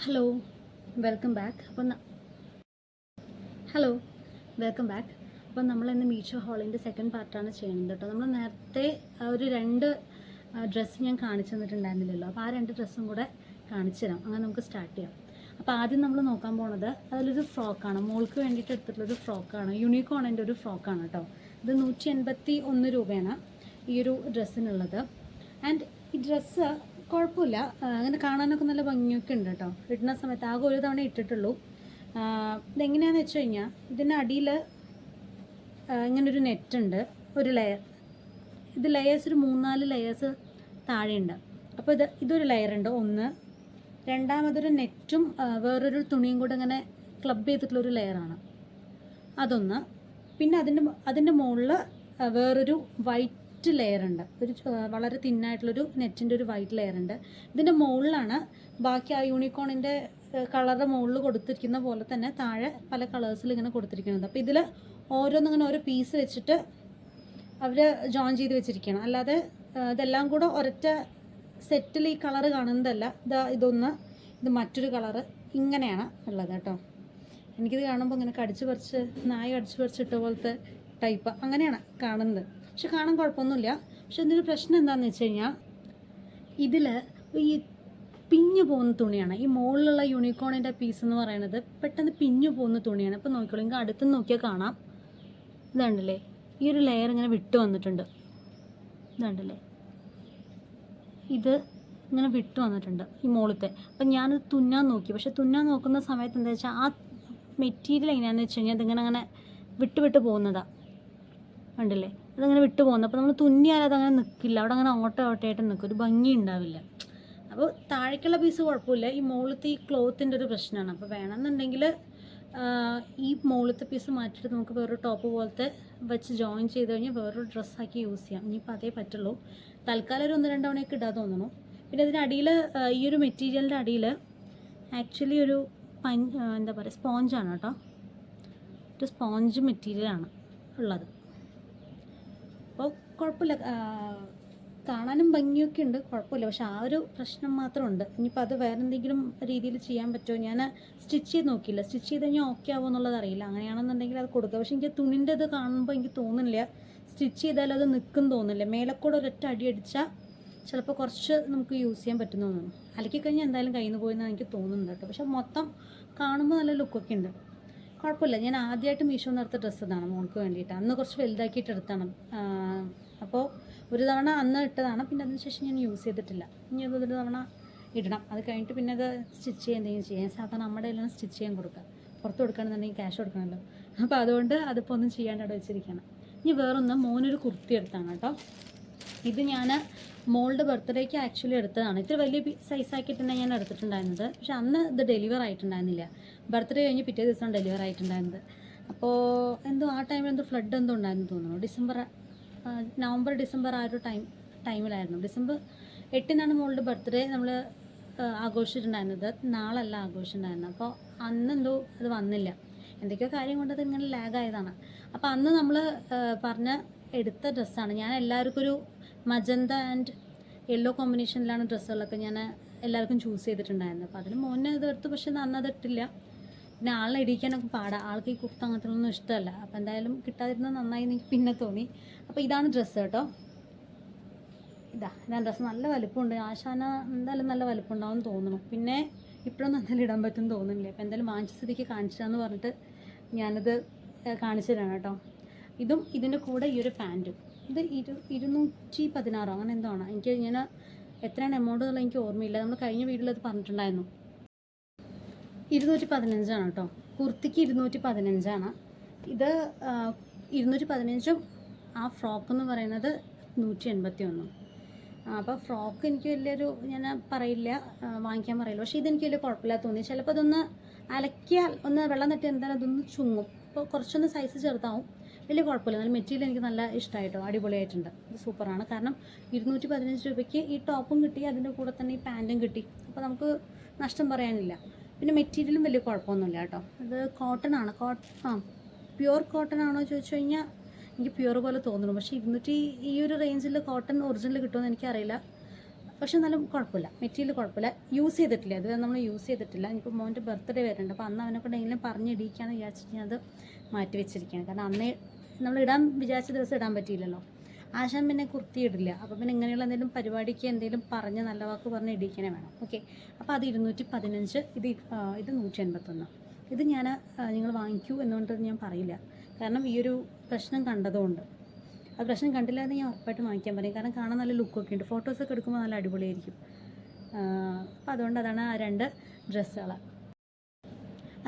Hello welcome back. Hello welcome back. അപ്പം നമ്മളിന്ന് മീഷോ ഹോളിൻ്റെ സെക്കൻഡ് പാർട്ടാണ് ചെയ്യുന്നത് കേട്ടോ. നമ്മൾ നേരത്തെ ഒരു രണ്ട് ഡ്രസ്സ് ഞാൻ കാണിച്ചു തന്നിട്ടുണ്ടായിരുന്നില്ലല്ലോ. അപ്പോൾ ആ രണ്ട് ഡ്രസ്സും കൂടെ കാണിച്ചു തരാം. അങ്ങനെ നമുക്ക് സ്റ്റാർട്ട് ചെയ്യാം. അപ്പോൾ ആദ്യം നമ്മൾ നോക്കാൻ പോണത് അതിലൊരു ഫ്രോക്കാണ്, മോൾക്ക് വേണ്ടിയിട്ട് എടുത്തിട്ടുള്ളൊരു ഫ്രോക്കാണ്. യൂണിക്കോണിൻ്റെ ഒരു ഫ്രോക്കാണ് കേട്ടോ. ഇത് 181 രൂപയാണ് ഈ ഒരു ഡ്രസ്സിനുള്ളത്. ആൻഡ് ഈ ഡ്രസ്സ് കുഴപ്പമില്ല, അങ്ങനെ കാണാനൊക്കെ നല്ല ഭംഗിയൊക്കെ ഉണ്ട് കേട്ടോ. ഇടുന്ന സമയത്ത് ആകെ ഒരു തവണ ഇട്ടിട്ടുള്ളൂ. ഇതെങ്ങനെയാണെന്ന് വെച്ച് കഴിഞ്ഞാൽ ഇതിൻ്റെ അടിയിൽ ഇങ്ങനൊരു നെറ്റുണ്ട്, ഒരു ലെയർ. ഇത് ലെയേഴ്സ് ഒരു 3-4 ലെയേഴ്സ് താഴെയുണ്ട്. അപ്പോൾ ഇതൊരു ലെയറുണ്ട് ഒന്ന്. രണ്ടാമതൊരു നെറ്റും വേറൊരു തുണിയും കൂടെ ഇങ്ങനെ ക്ലബ് ചെയ്തിട്ടുള്ളൊരു ലെയറാണ്, അതൊന്ന്. പിന്നെ അതിൻ്റെ മുകളിൽ വേറൊരു വൈറ്റ് ലെയറുണ്ട്, ഒരു വളരെ തിന്നായിട്ടുള്ളൊരു നെറ്റിൻ്റെ ഒരു വൈറ്റ് ലെയറുണ്ട്. ഇതിൻ്റെ മുകളിലാണ് ബാക്കി ആ യൂണിക്കോണിൻ്റെ കളറുടെ മുകളിൽ കൊടുത്തിരിക്കുന്ന പോലെ തന്നെ താഴെ പല കളേഴ്സിൽ ഇങ്ങനെ കൊടുത്തിരിക്കുന്നത്. അപ്പോൾ ഇതിൽ ഓരോന്നിങ്ങനെ ഓരോ പീസ് വെച്ചിട്ട് അവർ ജോയിൻ ചെയ്ത് വെച്ചിരിക്കണം. അല്ലാതെ ഇതെല്ലാം കൂടെ ഒരൊറ്റ സെറ്റിൽ ഈ കളറ് കാണുന്നതല്ല. ഇതൊന്ന്, ഇത് മറ്റൊരു കളറ്, ഇങ്ങനെയാണ് ഉള്ളത് കേട്ടോ. എനിക്കിത് കാണുമ്പോൾ ഇങ്ങനെ നായ കടിച്ച് പറിച്ചിട്ട പോലത്തെ ടൈപ്പ് അങ്ങനെയാണ് കാണുന്നത്. പക്ഷെ കാണാൻ കുഴപ്പമൊന്നുമില്ല. പക്ഷെ ഇതിൻ്റെ പ്രശ്നം എന്താണെന്ന് വെച്ച് കഴിഞ്ഞാൽ ഇതിൽ ഈ പിഞ്ഞു പോകുന്ന തുണിയാണ്. ഈ മുകളിലുള്ള യൂണിക്കോണിൻ്റെ പീസ് എന്ന് പറയുന്നത് പെട്ടെന്ന് പിഞ്ഞു പോകുന്ന തുണിയാണ്. ഇപ്പോൾ നോക്കിക്കോളൂ, നിങ്ങൾക്ക് അടുത്ത് നോക്കിയാൽ കാണാം. ഇതുണ്ടല്ലേ, ഈ ഒരു ലെയർ ഇങ്ങനെ വിട്ട് വന്നിട്ടുണ്ട്. ഇതുണ്ടല്ലേ, ഇത് ഇങ്ങനെ വിട്ട് വന്നിട്ടുണ്ട് ഈ മുകളിലത്തെ. അപ്പം ഞാനത് തുന്നാൻ നോക്കി. പക്ഷെ തുന്നാൻ നോക്കുന്ന സമയത്ത് എന്താ വെച്ചാൽ ആ മെറ്റീരിയൽ എങ്ങനെയാണെന്ന് വെച്ച് കഴിഞ്ഞാൽ അതിങ്ങനെ അങ്ങനെ വിട്ട് പോകുന്നതാണ്. ഉണ്ടല്ലേ, അതങ്ങനെ വിട്ട് പോകുന്നത്. അപ്പോൾ നമ്മൾ തുന്നിയാൽ അതങ്ങനെ നിൽക്കില്ല, അവിടെ അങ്ങനെ ഓട്ടമായിട്ട് നിൽക്കും, ഒരു ഭംഗി ഉണ്ടാവില്ല. അപ്പോൾ താഴേക്കുള്ള പീസ് കുഴപ്പമില്ല, ഈ മുകളിലത്തെ ഈ ക്ലോത്തിൻ്റെ ഒരു പ്രശ്നമാണ്. അപ്പോൾ വേണമെന്നുണ്ടെങ്കിൽ ഈ മുകളിലത്തെ പീസ് മാറ്റിയിട്ട് നമുക്ക് വേറൊരു ടോപ്പ് പോലത്തെ വെച്ച് ജോയിൻ ചെയ്ത് കഴിഞ്ഞാൽ വേറൊരു ഡ്രസ്സാക്കി യൂസ് ചെയ്യാം. ഇനിയിപ്പോൾ അതേ പറ്റുള്ളൂ. തൽക്കാലം ഒരു 1-2 തവണയൊക്കെ ഇടാൻ തോന്നുന്നു. പിന്നെ ഇതിൻ്റെ അടിയിൽ ഈ ഒരു മെറ്റീരിയലിൻ്റെ അടിയിൽ ആക്ച്വലി ഒരു എന്താ പറയുക, സ്പോഞ്ചാണ് കേട്ടോ. ഒരു സ്പോഞ്ച് മെറ്റീരിയലാണ് ഉള്ളത്. അപ്പോൾ കുഴപ്പമില്ല, കാണാനും ഭംഗിയൊക്കെ ഉണ്ട്, കുഴപ്പമില്ല. പക്ഷെ ആ ഒരു പ്രശ്നം മാത്രമുണ്ട്. ഇനിയിപ്പോൾ അത് വേറെ എന്തെങ്കിലും രീതിയിൽ ചെയ്യാൻ പറ്റുമോ? ഞാൻ സ്റ്റിച്ച് ചെയ്ത് നോക്കിയില്ല. സ്റ്റിച്ച് ചെയ്ത് കഴിഞ്ഞാൽ ഓക്കെ ആവുമോ എന്നുള്ളത് അറിയില്ല. അങ്ങനെയാണെന്നുണ്ടെങ്കിൽ അത് കൊടുക്കുക. പക്ഷേ എനിക്ക് തുണിൻ്റെ ഇത് കാണുമ്പോൾ എനിക്ക് തോന്നുന്നില്ല സ്റ്റിച്ച് ചെയ്താൽ അത് നിൽക്കും തോന്നുന്നില്ല. മേലക്കൂടെ ഒരൊറ്റ അടി അടിച്ചാൽ ചിലപ്പോൾ കുറച്ച് നമുക്ക് യൂസ് ചെയ്യാൻ പറ്റുന്നു തോന്നുന്നു. അലക്കി കഴിഞ്ഞാൽ എന്തായാലും കയ്യിൽ നിന്ന് പോയെന്നാണ് എനിക്ക് തോന്നുന്നുണ്ട് കേട്ടോ. പക്ഷെ മൊത്തം കാണുമ്പോൾ നല്ല ലുക്കൊക്കെ ഉണ്ട്, കുഴപ്പമില്ല. ഞാൻ ആദ്യമായിട്ട് മീഷോ എടുത്ത ഡ്രസ്സ് ഇതാണ് മോൾക്ക് വേണ്ടിയിട്ട്. അന്ന് കുറച്ച് വലുതാക്കിയിട്ട് എടുത്താണ്. അപ്പോൾ ഒരു തവണ അന്ന് ഇട്ടതാണ്, പിന്നെ അതിന് ശേഷം ഞാൻ യൂസ് ചെയ്തിട്ടില്ല. ഇനി അതൊരു തവണ ഇടണം. അത് കഴിഞ്ഞിട്ട് പിന്നെ അത് സ്റ്റിച്ച് ചെയ്യുക എന്തെങ്കിലും ചെയ്യാം. സാധാരണ നമ്മുടെ കയ്യിലാണ് സ്റ്റിച്ച് ചെയ്യാൻ കൊടുക്കുക. പുറത്ത് കൊടുക്കണമെന്നുണ്ടെങ്കിൽ ക്യാഷ് കൊടുക്കണമല്ലോ. അപ്പോൾ അതുകൊണ്ട് അതിപ്പോൾ ഒന്നും ചെയ്യാണ്ട് അവിടെ വെച്ചിരിക്കണം. ഇനി വേറൊന്ന്, മോനൊരു കുർത്തി എടുത്താണ് കേട്ടോ. ഇത് ഞാൻ മോളുടെ ബർത്ത്ഡേക്ക് ആക്ച്വലി എടുത്തതാണ്. ഇത്തിരി വലിയ സൈസാക്കിയിട്ട് തന്നെ ഞാൻ എടുത്തിട്ടുണ്ടായിരുന്നത്. പക്ഷെ അന്ന് ഇത് ഡെലിവർ ആയിട്ടുണ്ടായിരുന്നില്ല. ബർത്ത്ഡേ കഴിഞ്ഞ് പിറ്റേ ദിവസം ഡെലിവർ ആയിട്ടുണ്ടായിരുന്നത്. അപ്പോൾ എന്തോ ആ ടൈമിൽ എന്തോ ഫ്ലഡ് എന്തോ ഉണ്ടായിരുന്നു തോന്നുന്നു. നവംബർ ഡിസംബർ ആ ഒരു ടൈമിലായിരുന്നു. ഡിസംബർ 8-നാണ് മോളുടെ ബർത്ത്ഡേ നമ്മൾ ആഘോഷിച്ചിട്ടുണ്ടായിരുന്നത്. നാളല്ല ആഘോഷിച്ചിട്ടുണ്ടായിരുന്നത്. അപ്പോൾ അന്നെന്തോ അത് വന്നില്ല, എന്തൊക്കെയോ കാര്യം കൊണ്ട് അത് ഇങ്ങനെ ലാഗായതാണ്. അപ്പോൾ അന്ന് നമ്മൾ എടുത്ത ഡ്രസ്സാണ്. ഞാൻ എല്ലാവർക്കും ഒരു മജന്ത ആൻഡ് യെല്ലോ കോമ്പിനേഷനിലാണ് ഡ്രസ്സുകളൊക്കെ ഞാൻ എല്ലാവർക്കും ചൂസ് ചെയ്തിട്ടുണ്ടായിരുന്നത്. അപ്പോൾ അതിന് മോനെ ഇത് എടുത്തു, പക്ഷെ അന്നത് ഇട്ടില്ല. പിന്നെ ആളിനെ ഇടിക്കാനൊക്കെ പാടാം, ആൾക്ക് ഈ കുർത്ത അങ്ങനത്തെ ഒന്നും ഇഷ്ടമല്ല. അപ്പോൾ എന്തായാലും കിട്ടാതിരുന്നത് നന്നായി എനിക്ക് പിന്നെ തോന്നി. അപ്പോൾ ഇതാണ് ഡ്രസ്സ് കേട്ടോ. ഇതാണ് ഡ്രസ്സ്. നല്ല വലിപ്പമുണ്ട്. ആശാന എന്തായാലും നല്ല വലിപ്പമുണ്ടാവും തോന്നുന്നു. പിന്നെ ഇപ്പോഴൊന്നും എന്തായാലും ഇടാൻ പറ്റും തോന്നുന്നില്ല. അപ്പോൾ എന്തായാലും വാങ്ങിച്ച സ്ഥിതിക്ക് കാണിച്ചതാന്ന് പറഞ്ഞിട്ട് ഞാനത് കാണിച്ചു തരാണ് കേട്ടോ. ഇതും ഇതിൻ്റെ കൂടെ ഈ ഒരു പാൻറ്റും. ഇത് 216 അങ്ങനെ എന്തോ ആണ്. ഞാൻ എത്രയാണ് എമൗണ്ട് എന്നുള്ളത് എനിക്ക് ഓർമ്മയില്ല. നമ്മൾ കഴിഞ്ഞ വീഡിയോയിൽ അത് പറഞ്ഞിട്ടുണ്ടായിരുന്നു. 215 കേട്ടോ. കുർത്തിക്ക് 215. ഇത് 215. ആ ഫ്രോക്ക് എന്ന് പറയുന്നത് 181. അപ്പോൾ ഫ്രോക്ക് എനിക്ക് വലിയൊരു ഞാൻ പറയില്ല, വാങ്ങിക്കാൻ പറയില്ല. പക്ഷേ ഇതെനിക്ക് വലിയ കുഴപ്പമില്ലാതെ തോന്നി. ചിലപ്പോൾ അതൊന്ന് അലക്കിയാൽ ഒന്ന് വെള്ളം തട്ടി എന്തായാലും അതൊന്ന് ചുങ്ങും. അപ്പോൾ കുറച്ചൊന്ന് സൈസ് ചെറുതാവും, വലിയ കുഴപ്പമില്ല. നല്ല മെറ്റീരിയൽ എനിക്ക് നല്ല ഇഷ്ടമായിട്ടോ, അടിപൊളിയായിട്ടുണ്ട്. ഇത് സൂപ്പറാണ്. കാരണം 215 രൂപയ്ക്ക് ഈ ടോപ്പും കിട്ടി, അതിൻ്റെ കൂടെ തന്നെ ഈ പാൻറ്റും കിട്ടി. അപ്പോൾ നമുക്ക് നഷ്ടം പറയാനില്ല. പിന്നെ മെറ്റീരിയലും വലിയ കുഴപ്പമൊന്നുമില്ല കേട്ടോ. ഇത് കോട്ടൺ ആണ്. പ്യുവർ കോട്ടൺ ആണോ ചോദിച്ചു കഴിഞ്ഞാൽ എനിക്ക് പ്യുവർ പോലെ തോന്നുന്നു. പക്ഷേ ഈ ഒരു റേഞ്ചിൽ കോട്ടൺ ഒറിജിനൽ കിട്ടുമെന്ന് എനിക്കറിയില്ല. പക്ഷെ എന്നാലും കുഴപ്പമില്ല, മെറ്റീരിയൽ കുഴപ്പമില്ല. യൂസ് ചെയ്തിട്ടില്ല, അത് നമ്മൾ യൂസ് ചെയ്തിട്ടില്ല. ഇപ്പോൾ മോൻ്റെ ബർത്ത്ഡേ വരുന്നുണ്ട്, അപ്പോൾ അന്ന് അവനെ കൊണ്ട് എങ്കിലും പറഞ്ഞിടിക്കാന്ന് വിചാരിച്ചിട്ട് ഞാൻ അത് മാറ്റി വെച്ചിരിക്കുകയാണ്. കാരണം അന്നേ നമ്മൾ ഇടാൻ വിചാരിച്ച ദിവസം ഇടാൻ പറ്റിയില്ലല്ലോ. ആശാൻ പിന്നെ കുർത്തി ഇടില്ല, അപ്പോൾ പിന്നെ ഇങ്ങനെയുള്ള എന്തെങ്കിലും പരിപാടിക്ക് എന്തെങ്കിലും പറഞ്ഞ് നല്ല വാക്ക് പറഞ്ഞ് ഇടിക്കണേ വേണം. ഓക്കെ, അപ്പോൾ അത് 215, ഇത് 181. ഇത് ഞാൻ നിങ്ങൾ വാങ്ങിക്കൂ എന്നുകൊണ്ട് ഞാൻ പറയില്ല, കാരണം ഈ ഒരു പ്രശ്നം കണ്ടതുകൊണ്ട്. ആ പ്രശ്നം കണ്ടില്ല എന്ന് ഞാൻ ഉറപ്പായിട്ട് വാങ്ങിക്കാൻ പറയും, കാരണം കാണാൻ നല്ല ലുക്കൊക്കെ ഉണ്ട്, ഫോട്ടോസൊക്കെ എടുക്കുമ്പോൾ നല്ല അടിപൊളിയായിരിക്കും. അപ്പോൾ അതുകൊണ്ട് അതാണ് ആ 2 ഡ്രസ്സുകൾ.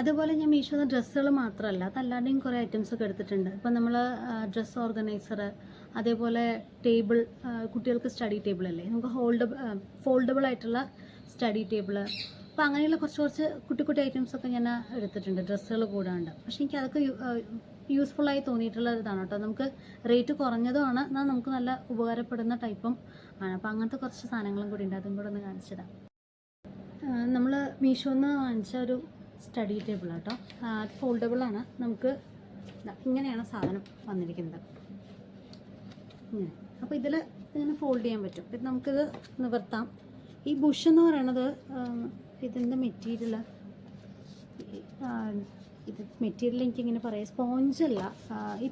അതുപോലെ ഞാൻ മീഷോന്ന് ഡ്രസ്സുകൾ മാത്രമല്ല, അതല്ലാതെയും കുറേ ഐറ്റംസൊക്കെ എടുത്തിട്ടുണ്ട്. ഇപ്പം നമ്മൾ ഡ്രസ്സ് ഓർഗനൈസർ, അതേപോലെ ടേബിൾ, കുട്ടികൾക്ക് സ്റ്റഡി ടേബിൾ അല്ലേ, നമുക്ക് ഫോൾഡബിൾ ആയിട്ടുള്ള സ്റ്റഡി ടേബിൾ. അപ്പോൾ അങ്ങനെയുള്ള കുറച്ച് കുട്ടി കുട്ടി ഐറ്റംസൊക്കെ ഞാൻ എടുത്തിട്ടുണ്ട്, ഡ്രസ്സുകൾ കൂടാണ്ട്. പക്ഷേ എനിക്ക് അതൊക്കെ യൂസ്ഫുള്ളായി തോന്നിയിട്ടുള്ള ഇതാണ് കേട്ടോ. നമുക്ക് റേറ്റ് കുറഞ്ഞതുമാണ്, എന്നാൽ നമുക്ക് നല്ല ഉപകാരപ്പെടുന്ന ടൈപ്പും ആണ്. അപ്പോൾ അങ്ങനത്തെ കുറച്ച് സാധനങ്ങളും കൂടി ഉണ്ട്, അതും കൂടെ ഒന്ന് കാണിച്ചിടാം. നമ്മൾ മീഷോന്ന് വാങ്ങിച്ച ഒരു സ്റ്റഡി ടേബിൾ കേട്ടോ, അത് ഫോൾഡബിളാണ്. നമുക്ക് ഇങ്ങനെയാണ് സാധനം വന്നിരിക്കുന്നത്, ഇങ്ങനെ. അപ്പോൾ ഇതിൽ ഇങ്ങനെ ഫോൾഡ് ചെയ്യാൻ പറ്റും. ഇത് നമുക്കിത് നിവർത്താം. ഈ ബുഷ് എന്ന് പറയണത് ഇതിൻ്റെ മെറ്റീരിയൽ, ഇത് മെറ്റീരിയൽ എനിക്കിങ്ങനെ പറയാം, സ്പോഞ്ചല്ല, ഈ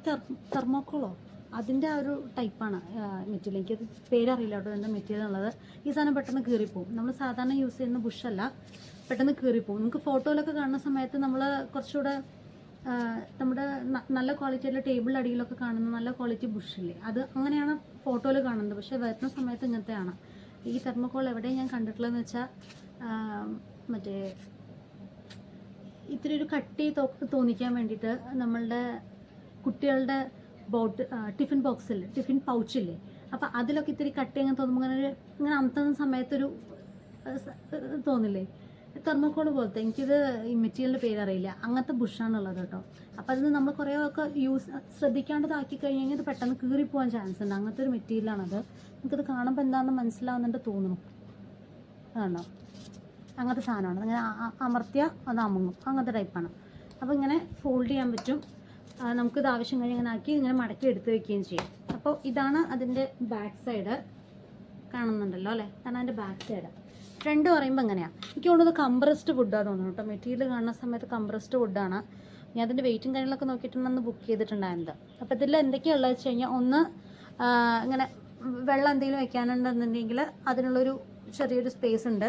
തെർമോക്കോളോ അതിൻ്റെ ആ ഒരു ടൈപ്പാണ് മെറ്റീരിയൽ. എനിക്കത് പേരറിയില്ല കേട്ടോ എന്താ മെറ്റീരിയൽ ഉള്ളത്. ഈ സാധനം പെട്ടെന്ന് കീറിപ്പോവും. നമ്മൾ സാധാരണ യൂസ് ചെയ്യുന്ന ബുഷല്ല, പെട്ടെന്ന് കീറിപ്പോവും. നമുക്ക് ഫോട്ടോയിലൊക്കെ കാണുന്ന സമയത്ത് നമ്മൾ കുറച്ചുകൂടെ നമ്മുടെ നല്ല ക്വാളിറ്റിയുള്ള ടേബിൾ അടിയിലൊക്കെ കാണുന്ന നല്ല ക്വാളിറ്റി ബുഷില്ലേ, അത് അങ്ങനെയാണ് ഫോട്ടോയിൽ കാണുന്നത്. പക്ഷേ വരുന്ന സമയത്ത് ഇങ്ങനത്തെയാണ്. ഈ തെർമോക്കോൾ എവിടെയും ഞാൻ കണ്ടിട്ടുള്ളതെന്ന് വെച്ചാൽ മറ്റേ ഇത്തിരി ഒരു കട്ടി തോന്നിക്കാൻ വേണ്ടിയിട്ട് നമ്മളുടെ കുട്ടികളുടെ ടിഫിൻ ബോക്സില്ലേ, ടിഫിൻ പൗച്ചില്ലേ, അപ്പോൾ അതിലൊക്കെ ഇത്തിരി കട്ടി അങ്ങനെ തോന്നുമ്പോൾ ഇങ്ങനെ അമർത്തുന്ന സമയത്തൊരു തോന്നില്ലേ, തെർമോക്കോൾ പോലത്തെ. എനിക്കിത് ഈ മെറ്റീരിയലിൻ്റെ പേരറിയില്ല, അങ്ങനത്തെ ബുഷാണുള്ളത് കേട്ടോ. അപ്പോൾ അതിന് നമ്മൾ കുറേയൊക്കെ ശ്രദ്ധിക്കാണ്ടതാക്കി കഴിഞ്ഞ് കഴിഞ്ഞാൽ ഇത് പെട്ടെന്ന് കീറിപ്പോകാൻ ചാൻസ് ഉണ്ട്. അങ്ങനത്തെ ഒരു മെറ്റീരിയലാണത്. നമുക്കിത് കാണുമ്പോൾ എന്താണെന്ന് മനസ്സിലാവുന്നുണ്ട് തോന്നുന്നു. അതുണ്ടോ, അങ്ങനത്തെ സാധനമാണ്. അങ്ങനെ അമർത്തിയ അത് അമുങ്ങും, അങ്ങനത്തെ ടൈപ്പാണ്. അപ്പോൾ ഇങ്ങനെ ഫോൾഡ് ചെയ്യാൻ പറ്റും. നമുക്കിത് ആവശ്യം കഴിഞ്ഞ് ഇങ്ങനെ ആക്കി ഇങ്ങനെ മടക്കി എടുത്ത് വെക്കുകയും ചെയ്യും. അപ്പോൾ ഇതാണ് അതിൻ്റെ ബാക്ക് സൈഡ്, കാണുന്നുണ്ടല്ലോ അല്ലേ, ഇതാണ് അതിൻ്റെ ബാക്ക് സൈഡ്. ഫ്രണ്ട് പറയുമ്പോൾ എങ്ങനെയാണ്, എനിക്ക് തോന്നുന്നത് കംപ്രസ്ഡ് വുഡാണ് തോന്നുന്നു കേട്ടോ. മെറ്റീരിയൽ കാണുന്ന സമയത്ത് കംപ്രസ്ഡ് വുഡാണ്. ഞാൻ അതിൻ്റെ വെയിറ്റും കാര്യങ്ങളൊക്കെ നോക്കിയിട്ടുണ്ടെന്ന് ബുക്ക് ചെയ്തിട്ടുണ്ടായിരുന്നത്. അപ്പോൾ ഇതിൽ എന്തൊക്കെയാണ് ഉള്ളത് വെച്ച് കഴിഞ്ഞാൽ, ഒന്ന് ഇങ്ങനെ വെള്ളം എന്തെങ്കിലും വെക്കാനുണ്ടെന്നുണ്ടെങ്കിൽ അതിനുള്ളൊരു ചെറിയൊരു സ്പേസ് ഉണ്ട്.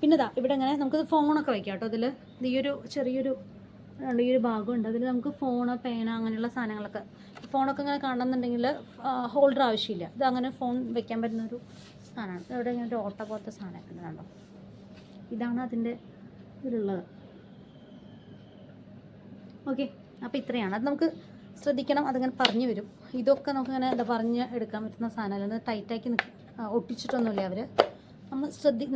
പിന്നെ ഇതാ ഇവിടെ ഇങ്ങനെ നമുക്ക് ഫോണൊക്കെ വയ്ക്കാം കേട്ടോ. ഇതിൽ ഈ ഒരു ചെറിയൊരു ഈ ഒരു ഭാഗമുണ്ട്, അതിൽ നമുക്ക് ഫോണ്, പേന, അങ്ങനെയുള്ള സാധനങ്ങളൊക്കെ, ഫോണൊക്കെ ഇങ്ങനെ കാണണമെന്നുണ്ടെങ്കിൽ ഹോൾഡർ ആവശ്യമില്ല. ഇത് അങ്ങനെ ഫോൺ വെക്കാൻ പറ്റുന്നൊരു സാധനമാണ്. ഇവിടെ ഇങ്ങനെ ഒരു ഓട്ട പോലത്തെ സാധനമൊക്കെ ഉണ്ട് കണ്ടോ. ഇതാണ് അതിൻ്റെ ഇതിലുള്ളത്. ഓക്കെ, അപ്പോൾ ഇത്രയാണ്. അത് നമുക്ക് ശ്രദ്ധിക്കണം, അതിങ്ങനെ പറഞ്ഞു വരും. ഇതൊക്കെ നമുക്കിങ്ങനെ എന്താ പറഞ്ഞ് എടുക്കാൻ പറ്റുന്ന സാധനമല്ല, അത് ടൈറ്റാക്കി ഒട്ടിച്ചിട്ടൊന്നുമില്ല അവർ.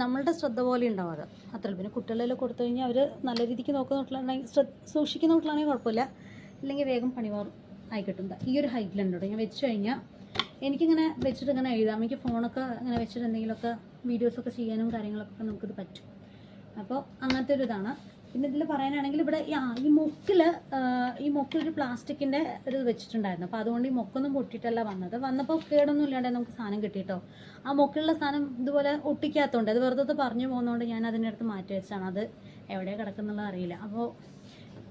നമ്മളുടെ ശ്രദ്ധ പോലെ ഉണ്ടാവും അത്, അത്ര. പിന്നെ കുട്ടികളെല്ലാം കൊടുത്തു കഴിഞ്ഞാൽ അവർ നല്ല രീതിക്ക് നോക്കുന്നുണ്ടെങ്കിൽ സൂക്ഷിക്കുന്നുണ്ടെങ്കിൽ കുഴപ്പമില്ല, ഇല്ലെങ്കിൽ വേഗം പണിവാർ ആയി കിട്ടും. ഈ ഒരു ഹൈറ്റിലുണ്ട് കേട്ടോ. ഞാൻ വെച്ച് കഴിഞ്ഞാൽ എനിക്കിങ്ങനെ വെച്ചിട്ട് ഇങ്ങനെ എഴുതാം. എനിക്ക് ഫോണൊക്കെ ഇങ്ങനെ വെച്ചിട്ട് എന്തെങ്കിലുമൊക്കെ വീഡിയോസൊക്കെ ചെയ്യാനും കാര്യങ്ങളൊക്കെ നമുക്കിത് പറ്റും. അപ്പോൾ അങ്ങനത്തെ ഒരു ഇതാണ്. പിന്നെ ഇതിൽ പറയാനാണെങ്കിൽ ഇവിടെ ഈ മൊക്കിലൊരു പ്ലാസ്റ്റിക്കിൻ്റെ ഒരു വെച്ചിട്ടുണ്ടായിരുന്നു. അപ്പോൾ അതുകൊണ്ട് ഈ മൊക്കൊന്നും പൊട്ടിയിട്ടല്ല വന്നപ്പോൾ കേടൊന്നും ഇല്ലാണ്ട് നമുക്ക് സാധനം കിട്ടിയിട്ടോ. ആ മൊക്കിലുള്ള സാധനം ഇതുപോലെ ഒട്ടിക്കാത്തതുകൊണ്ട്, അത് വെറുതെ പറഞ്ഞു പോകുന്നതുകൊണ്ട് ഞാൻ അതിൻ്റെ അടുത്ത് മാറ്റി വെച്ചാണ്. അത് എവിടെയാണ് കിടക്കുന്നുള്ളത് അറിയില്ല.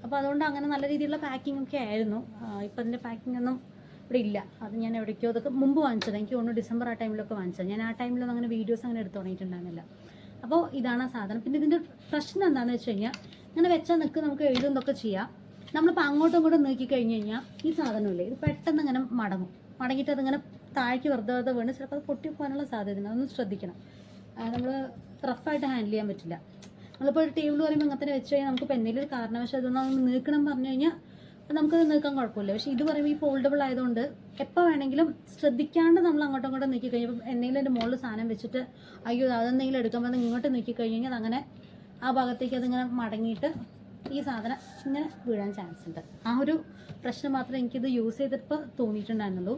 അപ്പോൾ അതുകൊണ്ട് അങ്ങനെ നല്ല രീതിയിലുള്ള പാക്കിംഗ് ഒക്കെ ആയിരുന്നു. ഇപ്പം അതിൻ്റെ പാക്കിംഗ് ഒന്നും ഇവിടെ ഇല്ല. അത് ഞാൻ എവിടേക്കോ അതൊക്കെ മുമ്പ് വാങ്ങിച്ചത്, എനിക്ക് തോന്നുന്നു ഡിസംബർ ആ ടൈമിലൊക്കെ വാങ്ങിച്ചത്. ഞാൻ ആ ടൈമിലൊന്നും അങ്ങനെ വീഡിയോസ് അങ്ങനെ എടുത്ത് തുടങ്ങിയിട്ടുണ്ടായിരുന്നില്ല. അപ്പോൾ ഇതാണ് ആ സാധനം. പിന്നെ ഇതിൻ്റെ പ്രശ്നം എന്താണെന്ന് വെച്ച് കഴിഞ്ഞാൽ, ഇങ്ങനെ വെച്ചാൽ നമുക്ക് എഴുതുന്നതൊക്കെ ചെയ്യാം. നമ്മളിപ്പോൾ അങ്ങോട്ടും ഇങ്ങോട്ടും നീക്കി കഴിഞ്ഞ് കഴിഞ്ഞാൽ ഈ സാധനമില്ലേ, ഇത് പെട്ടെന്ന് ഇങ്ങനെ മടങ്ങിയിട്ട് അതിങ്ങനെ താഴേക്ക് വെറുതെ വീണ് ചിലപ്പോൾ അത് പൊട്ടിപ്പോകാനുള്ള സാധ്യതയുണ്ട്. അതൊന്ന് ശ്രദ്ധിക്കണം. നമ്മൾ റഫായിട്ട് ഹാൻഡിൽ ചെയ്യാൻ പറ്റില്ല. നമ്മളിപ്പോൾ ഒരു ടേബിൾ പറയുമ്പോൾ അങ്ങനെ തന്നെ വെച്ച് കഴിഞ്ഞാൽ നമുക്കിപ്പോൾ എന്തെങ്കിലും ഒരു കാരണവശാൽ ഇതൊന്നും നീക്കണം പറഞ്ഞു കഴിഞ്ഞാൽ നമുക്കത് നീക്കാൻ കുഴപ്പമില്ല. പക്ഷേ ഇത് പറയുമ്പോൾ ഈ ഫോൾഡബിൾ ആയതുകൊണ്ട് എപ്പോൾ വേണമെങ്കിലും ശ്രദ്ധിക്കാണ്ട് നമ്മൾ അങ്ങോട്ടും ഇങ്ങോട്ടും നീക്കി കഴിഞ്ഞപ്പോൾ എന്തെങ്കിലും എൻ്റെ മുകളിൽ സാധനം വെച്ചിട്ട് അയ്യോ അതെന്തെങ്കിലും എടുക്കുമ്പോൾ ഇങ്ങോട്ട് നീക്കി കഴിഞ്ഞ് കഴിഞ്ഞാൽ അതങ്ങനെ ആ ഭാഗത്തേക്ക് അതിങ്ങനെ മടങ്ങിയിട്ട് ഈ സാധനം ഇങ്ങനെ വീഴാൻ ചാൻസ് ഉണ്ട്. ആ ഒരു പ്രശ്നം മാത്രമേ എനിക്കിത് യൂസ് ചെയ്തപ്പോൾ തോന്നിയിട്ടുണ്ടായിരുന്നുള്ളൂ.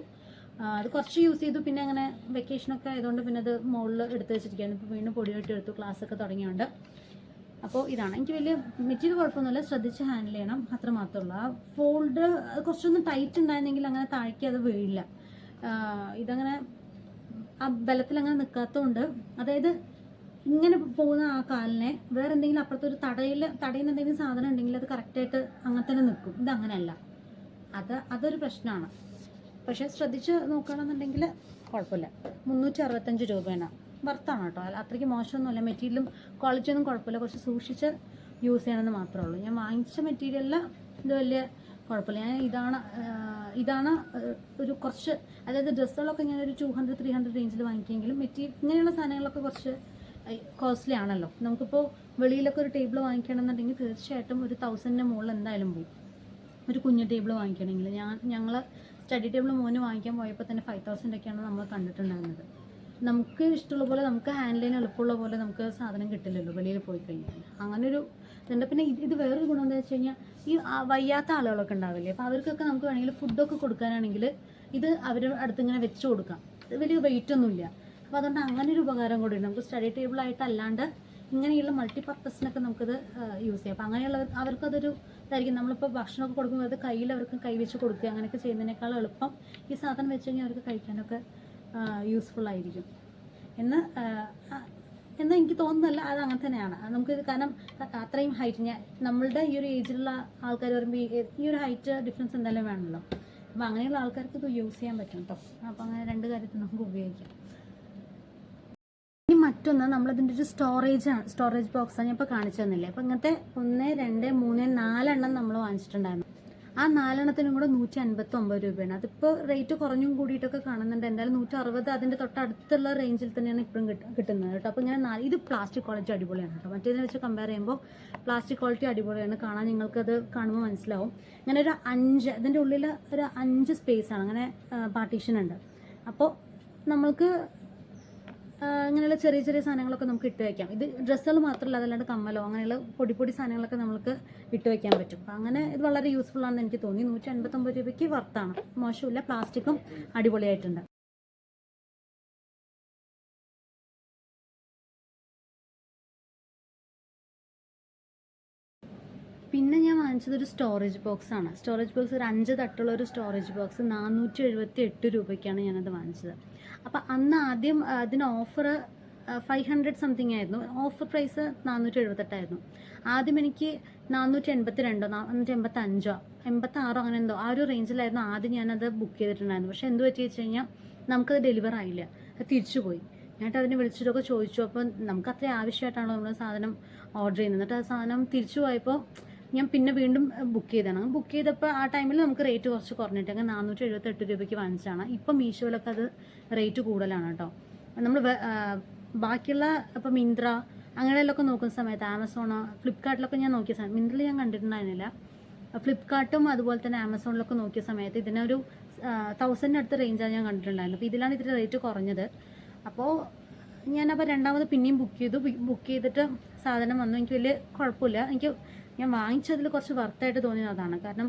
അത് കുറച്ച് യൂസ് ചെയ്തു. പിന്നെ അങ്ങനെ വെക്കേഷനൊക്കെ ആയതുകൊണ്ട് പിന്നെ അത് മുകളിൽ എടുത്ത് വെച്ചിരിക്കുകയാണ്. ഇപ്പോൾ വീണ്ടും പൊടിയായിട്ട് എടുത്തു, ക്ലാസ്സൊക്കെ തുടങ്ങിയുണ്ട്. അപ്പോൾ ഇതാണ്. എനിക്ക് വലിയ മെറ്റീരിയൽ കുഴപ്പമൊന്നുമില്ല, ശ്രദ്ധിച്ച് ഹാൻഡിൽ ചെയ്യണം, അത്ര മാത്രമേ ഉള്ളൂ. ആ ഫോൾഡ് കുറച്ചൊന്നും ടൈറ്റ് ഉണ്ടായിരുന്നെങ്കിൽ അങ്ങനെ താഴേക്ക് അത് വീഴില്ല. ഇതങ്ങനെ ആ ബലത്തിൽ അങ്ങനെ നിൽക്കാത്തതുകൊണ്ട്, അതായത് ഇങ്ങനെ പോകുന്ന ആ കാലിനെ വേറെ എന്തെങ്കിലും അപ്പുറത്തൊരു തടയുന്ന എന്തെങ്കിലും സാധനം ഉണ്ടെങ്കിൽ അത് കറക്റ്റായിട്ട് അങ്ങനെ തന്നെ നിൽക്കും. ഇതങ്ങനെയല്ല, അതൊരു പ്രശ്നമാണ്. പക്ഷേ ശ്രദ്ധിച്ച് നോക്കുകയാണെന്നുണ്ടെങ്കിൽ കുഴപ്പമില്ല. 365 രൂപയാണ്, വർത്താണ് കേട്ടോ. അത്രയ്ക്ക് മോശമൊന്നുമല്ല, മെറ്റീരിയലും ക്വാളിറ്റി ഒന്നും കുഴപ്പമില്ല. കുറച്ച് സൂക്ഷിച്ച് യൂസ് ചെയ്യണമെന്ന് മാത്രമേ ഉള്ളൂ. ഞാൻ വാങ്ങിച്ച മെറ്റീരിയലിൽ ഇത് വലിയ കുഴപ്പമില്ല. ഞാൻ ഇതാണ് ഒരു കുറച്ച്, അതായത് ഡ്രസ്സുകളൊക്കെ ഞാനൊരു 200-300 റേഞ്ചിൽ വാങ്ങിക്കുമെങ്കിലും ഇങ്ങനെയുള്ള സാധനങ്ങളൊക്കെ കുറച്ച് കോസ്റ്റ്ലി ആണല്ലോ. നമുക്കിപ്പോൾ വെളിയിലൊക്കെ ഒരു ടേബിൾ വാങ്ങിക്കണമെന്നുണ്ടെങ്കിൽ തീർച്ചയായിട്ടും ഒരു 1000-ന് മുകളിൽ എന്തായാലും പോകും. ഒരു കുഞ്ഞു ടേബിൾ വാങ്ങിക്കണമെങ്കിൽ ഞങ്ങൾ സ്റ്റഡി ടേബിൾ മോന് വാങ്ങിക്കാൻ പോയപ്പോൾ തന്നെ 5000 ഒക്കെയാണ് നമ്മൾ കണ്ടിട്ടുണ്ടായിരുന്നത്. നമുക്ക് ഇഷ്ടമുള്ള പോലെ, നമുക്ക് ഹാൻഡിൽ ചെയ്യാൻ എളുപ്പമുള്ള പോലെ നമുക്ക് സാധനം കിട്ടില്ലല്ലോ വെളിയിൽ പോയി കഴിഞ്ഞാൽ. അങ്ങനൊരു ഇതുണ്ട്. പിന്നെ ഇത് വേറൊരു ഗുണം എന്താ വെച്ച് കഴിഞ്ഞാൽ, ഈ വയ്യാത്ത ആളുകളൊക്കെ ഉണ്ടാവില്ലേ, അപ്പോൾ അവർക്കൊക്കെ നമുക്ക് വേണമെങ്കിൽ ഫുഡൊക്കെ കൊടുക്കാനാണെങ്കിൽ ഇത് അവരുടെ അടുത്ത് ഇങ്ങനെ വെച്ച് കൊടുക്കാം. വലിയ വെയിറ്റ് ഒന്നുമില്ല. അപ്പോൾ അതുകൊണ്ട് അങ്ങനെ ഒരു ഉപകാരം കൂടി ഉണ്ട്. നമുക്ക് സ്റ്റഡി ടേബിളായിട്ടല്ലാണ്ട് ഇങ്ങനെയുള്ള മൾട്ടിപർപ്പസിനൊക്കെ നമുക്കത് യൂസ് ചെയ്യാം. അപ്പോൾ അങ്ങനെയുള്ളവർ അവർക്കതൊരു ഇതായിരിക്കും. നമ്മളിപ്പോൾ ഭക്ഷണമൊക്കെ കൊടുക്കുമ്പോൾ അത് കയ്യിൽ അവർക്ക് കൈവച്ച് കൊടുക്കുക, അങ്ങനെയൊക്കെ ചെയ്യുന്നതിനേക്കാൾ എളുപ്പം ഈ സാധനം വെച്ച് കഴിഞ്ഞാൽ അവർക്ക് കഴിക്കാനൊക്കെ യൂസ്ഫുൾ എന്ന് എനിക്ക് തോന്നുന്നല്ല, അത് അങ്ങനെ തന്നെയാണ്. നമുക്കിത് കാരണം അത്രയും ഹൈറ്റ്, നമ്മളുടെ ഈ ഒരു ഏജിലുള്ള ആൾക്കാർ പറയുമ്പോൾ ഈ ഒരു ഹൈറ്റ് ഡിഫറൻസ് എന്തായാലും വേണമല്ലോ. അപ്പോൾ അങ്ങനെയുള്ള ആൾക്കാർക്ക് ഇത് യൂസ് ചെയ്യാൻ പറ്റും കേട്ടോ. അപ്പോൾ അങ്ങനെ രണ്ട് കാര്യത്തിൽ നമുക്ക് ഉപയോഗിക്കാം. ഇനി മറ്റൊന്ന്, നമ്മളതിൻ്റെ ഒരു സ്റ്റോറേജ് ബോക്സാണ് ഞാൻ ഇപ്പോൾ കാണിച്ചു തന്നില്ലേ. അപ്പോൾ ഇങ്ങനത്തെ 1, 2, 3, 4 എണ്ണം നമ്മൾ വാങ്ങിച്ചിട്ടുണ്ടായിരുന്നു. ആ 4 എണ്ണത്തിനും കൂടെ 159 രൂപയാണ്. അതിപ്പോൾ റേറ്റ് കുറഞ്ഞും കൂടിയിട്ടൊക്കെ കാണുന്നുണ്ട്. എന്തായാലും 160 അതിൻ്റെ തൊട്ടടുത്തുള്ള റേഞ്ചിൽ തന്നെയാണ് ഇപ്പോഴും കിട്ടുന്നത് കേട്ടോ. അപ്പോൾ ഇങ്ങനെ ഇത് പ്ലാസ്റ്റിക് ക്വാളിറ്റി അടിപൊളിയാണ് കേട്ടോ. മറ്റേതിനെ വെച്ച് കമ്പയർ ചെയ്യുമ്പോൾ പ്ലാസ്റ്റിക് ക്വാളിറ്റി അടിപൊളിയാണ്. കാണാൻ നിങ്ങൾക്കത് കാണുമ്പോൾ മനസ്സിലാവും. ഇങ്ങനെ ഒരു 5, ഇതിൻ്റെ ഉള്ളിൽ ഒരു 5 സ്പേസാണ്, അങ്ങനെ പാർട്ടീഷൻ ഉണ്ട്. അപ്പോൾ നമ്മൾക്ക് ഇങ്ങനെയുള്ള ചെറിയ സാധനങ്ങളൊക്കെ നമുക്ക് ഇട്ട് വയ്ക്കാം. ഇത് ഡ്രസ്സുകൾ മാത്രമല്ല, അതല്ലാണ്ട് കമ്മലോ അങ്ങനെയുള്ള പൊടി സാധനങ്ങളൊക്കെ നമുക്ക് ഇട്ട് വയ്ക്കാൻ പറ്റും. അപ്പം അങ്ങനെ ഇത് വളരെ യൂസ്ഫുൾ ആണെന്ന് എനിക്ക് തോന്നി. 159 രൂപയ്ക്ക് വർത്താണ്, മോശമില്ല. പ്ലാസ്റ്റിക്കും അടിപൊളിയായിട്ടുണ്ട്. പിന്നെ ഞാൻ വാങ്ങിച്ചത് ഒരു സ്റ്റോറേജ് ബോക്സാണ്. സ്റ്റോറേജ് ബോക്സ് ഒരു 5 തട്ടുള്ള ഒരു സ്റ്റോറേജ് ബോക്സ് 478 രൂപയ്ക്കാണ് ഞാനത് വാങ്ങിച്ചത്. അപ്പോൾ അന്ന് ആദ്യം അതിന് ഓഫർ 500 സംതിങ് ആയിരുന്നു. ഓഫർ പ്രൈസ് 478 ആദ്യം എനിക്ക് 482, 485, 86 അങ്ങനെ എന്തോ ആ ഒരു റേഞ്ചിലായിരുന്നു ആദ്യം ഞാനത് ബുക്ക് ചെയ്തിട്ടുണ്ടായിരുന്നു. പക്ഷേ എന്ത് പറ്റി വെച്ച് കഴിഞ്ഞാൽ നമുക്കത് ഡെലിവർ ആയില്ല, അത് തിരിച്ചു പോയി. എന്നിട്ട് അതിനെ വിളിച്ചിട്ടൊക്കെ ചോദിച്ചു. അപ്പോൾ നമുക്ക് അത്രയും ആവശ്യമായിട്ടാണോ നമ്മൾ സാധനം ഓർഡർ ചെയ്യുന്നത്. എന്നിട്ട് ആ സാധനം തിരിച്ചു പോയപ്പോൾ ഞാൻ പിന്നെ വീണ്ടും ബുക്ക് ചെയ്തതാണ്. ബുക്ക് ചെയ്തപ്പോൾ ആ ടൈമിൽ നമുക്ക് റേറ്റ് കുറച്ച് കുറഞ്ഞിട്ട് അങ്ങനെ 478 രൂപയ്ക്ക് വാങ്ങിച്ചതാണ്. ഇപ്പം മീഷോയിലൊക്കെ അത് റേറ്റ് കൂടുതലാണ് കേട്ടോ. നമ്മൾ ബാക്കിയുള്ള ഇപ്പോൾ മിന്ത്ര അങ്ങനെയൊക്കെ നോക്കുന്ന സമയത്ത്, ആമസോണോ ഫ്ലിപ്കാർട്ടിലൊക്കെ ഞാൻ നോക്കിയ സമയത്ത്, മിന്ത്രയിൽ ഞാൻ കണ്ടിട്ടുണ്ടായിരുന്നില്ല, ഫ്ലിപ്കാർട്ടും അതുപോലെ തന്നെ ആമസോണിലൊക്കെ നോക്കിയ സമയത്ത് ഇതിനൊരു 1000 അടുത്ത റേഞ്ചാണ് ഞാൻ കണ്ടിട്ടുണ്ടായിരുന്നു. അപ്പോൾ ഇതിലാണ് ഇതിൻ്റെ റേറ്റ് കുറഞ്ഞത്. അപ്പോൾ ഞാനപ്പോൾ രണ്ടാമത് പിന്നെയും ബുക്ക് ചെയ്തിട്ട് സാധനം വന്നു. എനിക്ക് വലിയ കുഴപ്പമില്ല. ഞാൻ വാങ്ങിച്ചതിൽ കുറച്ച് വർത്തായിട്ട് തോന്നിയത് അതാണ്. കാരണം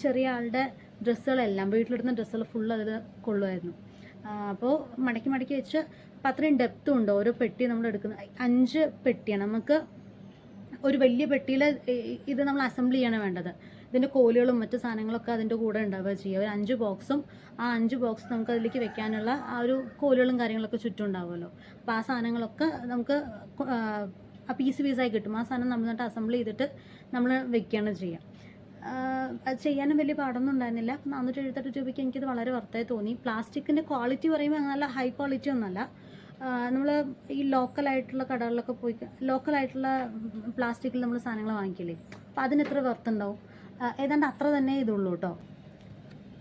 ചെറിയ ആളുടെ ഡ്രസ്സുകളെല്ലാം, വീട്ടിലിടുന്ന ഡ്രസ്സുകൾ ഫുള്ള് അതിൽ കൊള്ളുമായിരുന്നു. അപ്പോൾ മടക്കി വെച്ച് അപ്പം അത്രയും ഡെപ്തും ഉണ്ട്. ഓരോ പെട്ടി നമ്മൾ എടുക്കുന്നത് 5 പെട്ടിയാണ്. നമുക്ക് ഒരു വലിയ പെട്ടിയിൽ ഇത് നമ്മൾ അസംബിൾ ചെയ്യാണ് വേണ്ടത്. ഇതിൻ്റെ കോലുകളും മറ്റു സാധനങ്ങളൊക്കെ അതിൻ്റെ കൂടെ ഉണ്ടാവുക ചെയ്യുക. ഒരു 5 ബോക്സും ആ 5 ബോക്സ് നമുക്ക് അതിലേക്ക് വെക്കാനുള്ള ആ ഒരു കോലുകളും കാര്യങ്ങളൊക്കെ ചുറ്റും ഉണ്ടാവുമല്ലോ. അപ്പോൾ ആ സാധനങ്ങളൊക്കെ നമുക്ക് പീസായി കിട്ടും. ആ സാധനം നമ്മൾ എന്നിട്ട് അസംബിൾ ചെയ്തിട്ട് നമ്മൾ വെക്കുകയാണ് ചെയ്യുക. അത് ചെയ്യാനും വലിയ പാടൊന്നും ഉണ്ടായിരുന്നില്ല. 478 രൂപയ്ക്ക് എനിക്കത് വളരെ വർത്തായി തോന്നി. പ്ലാസ്റ്റിക്കിൻ്റെ ക്വാളിറ്റി പറയുമ്പോൾ നല്ല ഹൈ ക്വാളിറ്റി ഒന്നുമല്ല. നമ്മൾ ഈ ലോക്കലായിട്ടുള്ള കടകളിലൊക്കെ പോയി ലോക്കലായിട്ടുള്ള പ്ലാസ്റ്റിക്കിൽ നമ്മൾ സാധനങ്ങൾ വാങ്ങിക്കില്ലേ, അപ്പോൾ അതിന് എത്ര വർത്തുണ്ടാവും, ഏതാണ്ട് അത്ര തന്നെ ഇതുള്ളൂ കേട്ടോ.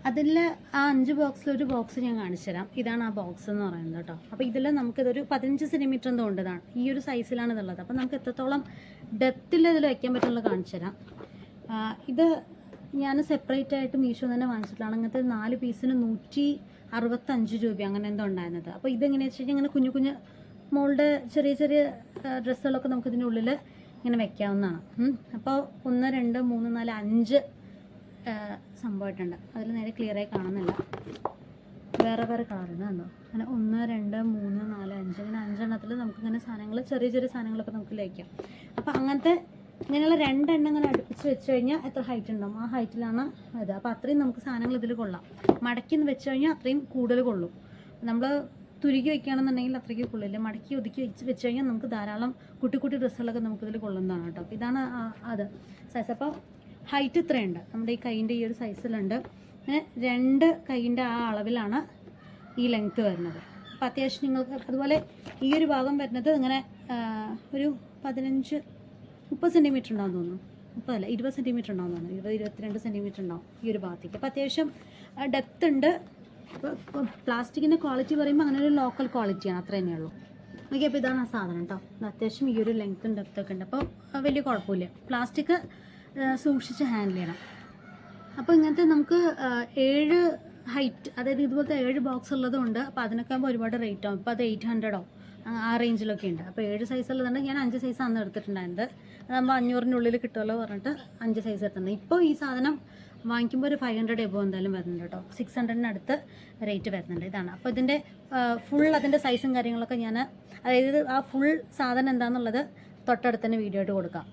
അതിൽ ആ 5 ബോക്സിൽ ഒരു ബോക്സ് ഞാൻ കാണിച്ചു തരാം. ഇതാണ് ആ ബോക്സ് എന്ന് പറയുന്നത് കേട്ടോ. അപ്പോൾ ഇതിൽ നമുക്കിതൊരു 15 സെൻറ്റിമീറ്റർ എന്തോ ഉണ്ട്. ഇതാണ് ഈ ഒരു സൈസിലാണ് ഇതുള്ളത്. അപ്പോൾ നമുക്ക് എത്രത്തോളം ഡെപ്തിൽ ഇതിൽ വയ്ക്കാൻ പറ്റുന്നത് കാണിച്ചു തരാം. ഇത് ഞാൻ സെപ്പറേറ്റ് ആയിട്ട് മീഷോ തന്നെ വാങ്ങിച്ചിട്ടുള്ളതാണ്. അങ്ങനത്തെ 4 പീസിന് 165 രൂപ അങ്ങനെ എന്തോ ഉണ്ടായിരുന്നത്. അപ്പോൾ ഇതെങ്ങനെയാണെന്ന് വെച്ച് കഴിഞ്ഞാൽ ഇങ്ങനെ കുഞ്ഞു മോളുടെ ചെറിയ ഡ്രസ്സുകളൊക്കെ നമുക്ക് ഇതിൻ്റെ ഉള്ളിൽ ഇങ്ങനെ വെക്കാവുന്നതാണ്. അപ്പോൾ 1, 2, 3, 4, 5 സംഭവമായിട്ടുണ്ട്. അതിൽ നേരെ ക്ലിയറായി കാണുന്നില്ല, വേറെ കളറുണ്ട് കണ്ടോ. അങ്ങനെ 1, 2, 3, 4, 5 അങ്ങനെ 5 എണ്ണത്തിൽ നമുക്കിങ്ങനെ സാധനങ്ങൾ ചെറിയ സാധനങ്ങളൊക്കെ നമുക്ക് ലയിക്കാം. അപ്പോൾ ഇങ്ങനെയുള്ള 2 എണ്ണം ഇങ്ങനെ അടുപ്പിച്ച് വെച്ച് കഴിഞ്ഞാൽ എത്ര ഹൈറ്റ് ഉണ്ടാവും, ആ ഹൈറ്റിലാണ് ഇത്. അപ്പോൾ അത്രയും നമുക്ക് സാധനങ്ങൾ ഇതിൽ കൊള്ളാം. മടക്കി വെച്ച് കഴിഞ്ഞാൽ അത്രയും കൂടുതൽ കൊള്ളും. നമ്മൾ തുരുകി വയ്ക്കുകയാണെന്നുണ്ടെങ്കിൽ അത്രയ്ക്ക് കൊള്ളില്ല. മടക്കി ഒതുക്കി വെച്ച് കഴിഞ്ഞാൽ നമുക്ക് ധാരാളം കുട്ടി കുട്ടി ഡ്രസ്സുകളൊക്കെ നമുക്കിതിൽ കൊള്ളുന്നതാണ് കേട്ടോ. അപ്പോൾ ഇതാണ് അത് സൈസ്. അപ്പോൾ ഹൈറ്റ് ഇത്രയുണ്ട്, നമ്മുടെ ഈ കൈയിൻ്റെ ഈ ഒരു സൈസിലുണ്ട്. അങ്ങനെ 2 കൈയിൻ്റെ ആ അളവിലാണ് ഈ ലെങ്ത്ത് വരുന്നത്. അപ്പോൾ അത്യാവശ്യം നിങ്ങൾക്ക് അതുപോലെ ഈ ഒരു ഭാഗം വരുന്നത് ഇങ്ങനെ ഒരു 15-30 സെൻറ്റിമീറ്റർ ഉണ്ടാവും തോന്നുന്നു. 30 അല്ല 20 സെൻറ്റിമീറ്റർ ഉണ്ടാവും തോന്നുന്നു. 20-22 സെൻറ്റിമീറ്റർ ഉണ്ടാവും ഈ ഒരു ഭാഗത്തേക്ക്. അപ്പോൾ അത്യാവശ്യം ഡെപ്ത് ഉണ്ട്. ഇപ്പോൾ പ്ലാസ്റ്റിക്കിൻ്റെ ക്വാളിറ്റി പറയുമ്പോൾ അങ്ങനെ ഒരു ലോക്കൽ ക്വാളിറ്റിയാണ്, അത്ര തന്നെയുള്ളൂ. ഓക്കെ, അപ്പോൾ ഇതാണ് ആ സാധനം കേട്ടോ. അത്യാവശ്യം ഈ ഒരു ലെങ്ത്തും ഡെപ്ത്തൊക്കെ ഉണ്ട്. അപ്പോൾ വലിയ കുഴപ്പമില്ല. പ്ലാസ്റ്റിക് സൂക്ഷിച്ച് ഹാൻഡിൽ ചെയ്യണം. അപ്പോൾ ഇങ്ങനത്തെ നമുക്ക് 7 ഹൈറ്റ്, അതായത് ഇതുപോലത്തെ 7 ബോക്സ് ഉള്ളതുകൊണ്ട്. അപ്പോൾ അതിനൊക്കെ ആകുമ്പോൾ ഒരുപാട് റേറ്റ് ആവും. ഇപ്പോൾ അത് 800 ആ റേഞ്ചിലൊക്കെ ഉണ്ട്. അപ്പോൾ 7 സൈസ് ഉള്ളതുകൊണ്ട് ഞാൻ 5 സൈസ് അന്ന് എടുത്തിട്ടുണ്ടായിരുന്നത്. അതാകുമ്പോൾ 500-ൻ്റെ ഉള്ളിൽ കിട്ടുമല്ലോ പറഞ്ഞിട്ട് 5 സൈസ് എടുത്തിട്ടുണ്ട്. ഇപ്പോൾ ഈ സാധനം വാങ്ങിക്കുമ്പോൾ ഒരു 500 എബോ എന്തായാലും വരുന്നുണ്ട് കേട്ടോ. 600-ന് അടുത്ത് റേറ്റ് വരുന്നുണ്ട്. ഇതാണ് അപ്പോൾ ഇതിൻ്റെ ഫുൾ അതിൻ്റെ സൈസും കാര്യങ്ങളൊക്കെ ഞാൻ, അതായത് ആ ഫുൾ സാധനം എന്താണെന്നുള്ളത് തൊട്ടടുത്ത് തന്നെ വീഡിയോ ആയിട്ട് കൊടുക്കാം.